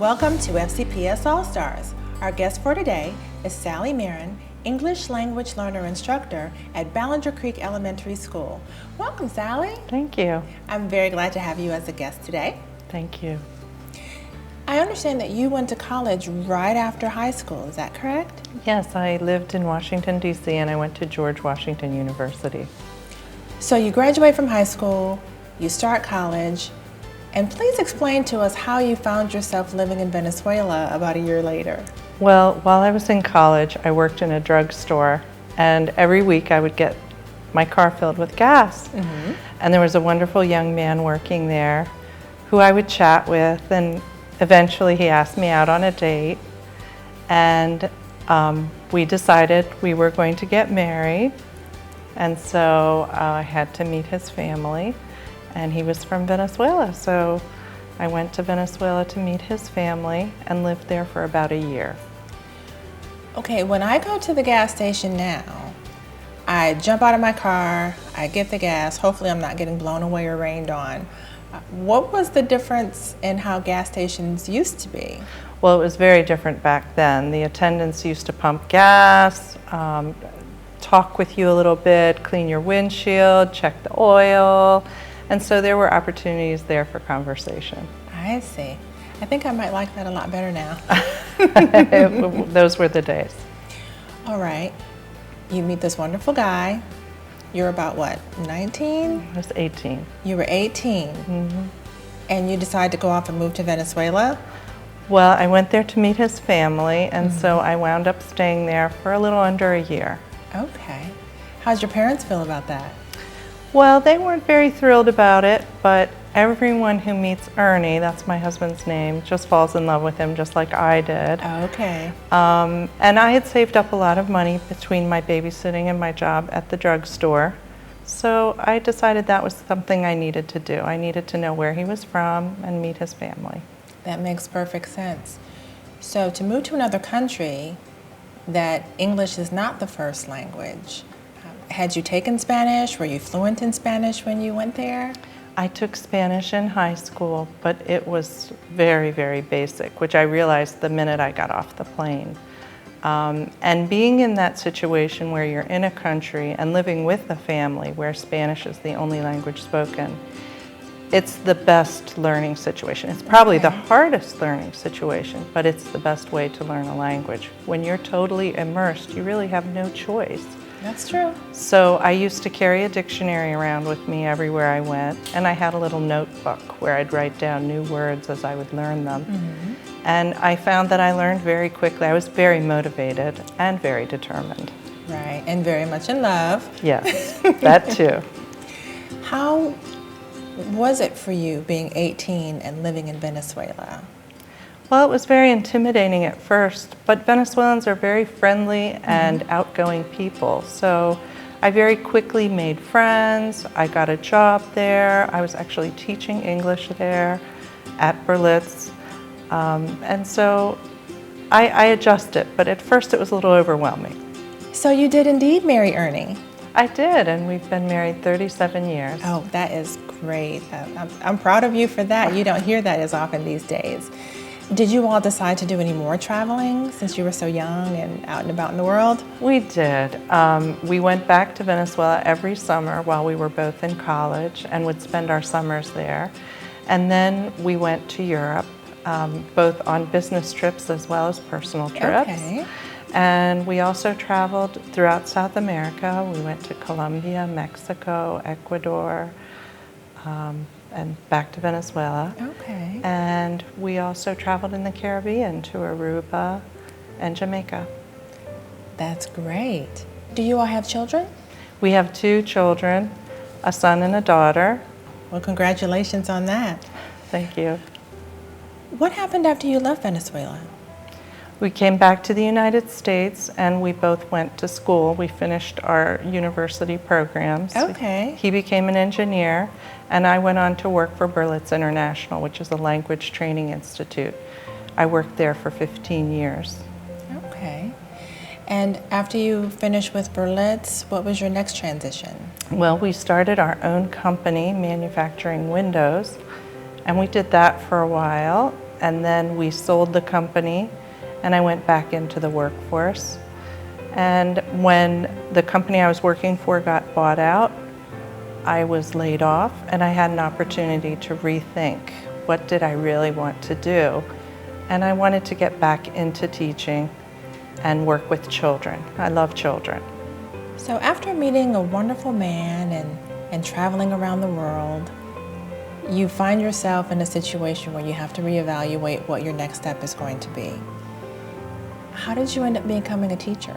Welcome to FCPS All-Stars. Our guest for today is Sally Marin, English Language Learner Instructor at Ballinger Creek Elementary School. Welcome, Sally. Thank you. I'm very glad to have you as a guest today. Thank you. I understand that you went to college right after high school, is that correct? Yes, I lived in Washington, D.C., and I went to George Washington University. So you graduate from high school, you start college, and please explain to us how you found yourself living in Venezuela about a year later. Well, while I was in college, I worked in a drugstore, and every week I would get my car filled with gas. And there was a wonderful young man working there who I would chat with, and eventually he asked me out on a date, and we decided we were going to get married, and so I had to meet his family. And he was from Venezuela, so I went to Venezuela to meet his family and lived there for about a year. Okay, when I go to the gas station now, I jump out of my car, I get the gas, hopefully I'm not getting blown away or rained on. What was the difference in how gas stations used to be? Well, it was very different back then. The attendants used to pump gas, talk with you a little bit, clean your windshield, check the oil. And so there were opportunities there for conversation. I see. I think I might like that a lot better now. Those were the days. All right. You meet this wonderful guy. You're about what, 19? I was 18. You were 18. And you decided to go off and move to Venezuela? Well, I went there to meet his family, and so I wound up staying there for a little under a year. Okay. How'd your parents feel about that? Well, they weren't very thrilled about it, but everyone who meets Ernie, that's my husband's name, just falls in love with him just like I did. Okay. And I had saved up a lot of money between my babysitting and my job at the drugstore. So I decided that was something I needed to do. I needed to know where he was from and meet his family. That makes perfect sense. So to move to another country that English is not the first language, had you taken Spanish? Were you fluent in Spanish when you went there? I took Spanish in high school, but it was very, very basic, which I realized the minute I got off the plane. And being in that situation where you're in a country and living with a family where Spanish is the only language spoken, it's the best learning situation. It's probably the hardest learning situation, but it's the best way to learn a language. When you're totally immersed, you really have no choice. That's true. So I used to carry a dictionary around with me everywhere I went, and I had a little notebook where I'd write down new words as I would learn them. And I found that I learned very quickly. I was very motivated and very determined. Right, and very much in love. Yes, that too. How was it for you being 18 and living in Venezuela? Well, it was very intimidating at first, but Venezuelans are very friendly and outgoing people. So I very quickly made friends. I got a job there. I was actually teaching English there at Berlitz. And so I adjusted, but at first it was a little overwhelming. So you did indeed marry Ernie? I did, and we've been married 37 years. Oh, that is great. I'm proud of you for that. You don't hear that as often these days. Did you all decide to do any more traveling since you were so young and out and about in the world? We did. We went back to Venezuela every summer while we were both in college and would spend our summers there. And then we went to Europe, both on business trips as well as personal trips. Okay. And we also traveled throughout South America. We went to Colombia, Mexico, Ecuador, and back to Venezuela. Okay. And we also traveled in the Caribbean to Aruba and Jamaica. That's great. Do you all have children? We have 2 children, a son and a daughter. Well, congratulations on that. Thank you. What happened after you left Venezuela? We came back to the United States and we both went to school. We finished our university programs. Okay. He became an engineer and I went on to work for Berlitz International, which is a language training institute. I worked there for 15 years. Okay. And after you finished with Berlitz, what was your next transition? Well, we started our own company manufacturing windows, and we did that for a while. and then we sold the company and I went back into the workforce. And when the company I was working for got bought out, I was laid off and I had an opportunity to rethink what did I really want to do. And I wanted to get back into teaching and work with children. I love children. So after meeting a wonderful man and traveling around the world, you find yourself in a situation where you have to reevaluate what your next step is going to be. How did you end up becoming a teacher?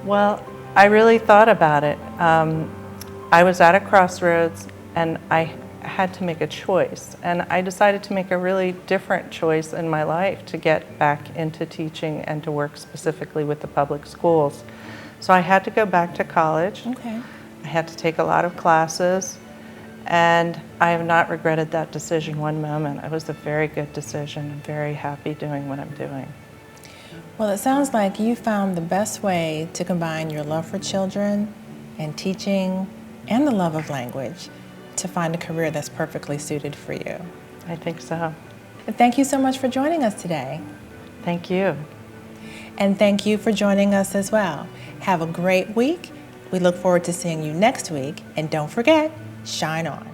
Well, I really thought about it. I was at a crossroads and I had to make a choice. And I decided to make a really different choice in my life to get back into teaching and to work specifically with the public schools. So I had to go back to college. Okay. I had to take a lot of classes, and I have not regretted that decision one moment. It was a very good decision. I'm very happy doing what I'm doing. Well, it sounds like you found the best way to combine your love for children and teaching and the love of language to find a career that's perfectly suited for you. I think so. And thank you so much for joining us today. Thank you. And thank you for joining us as well. Have a great week. We look forward to seeing you next week. And don't forget, shine on.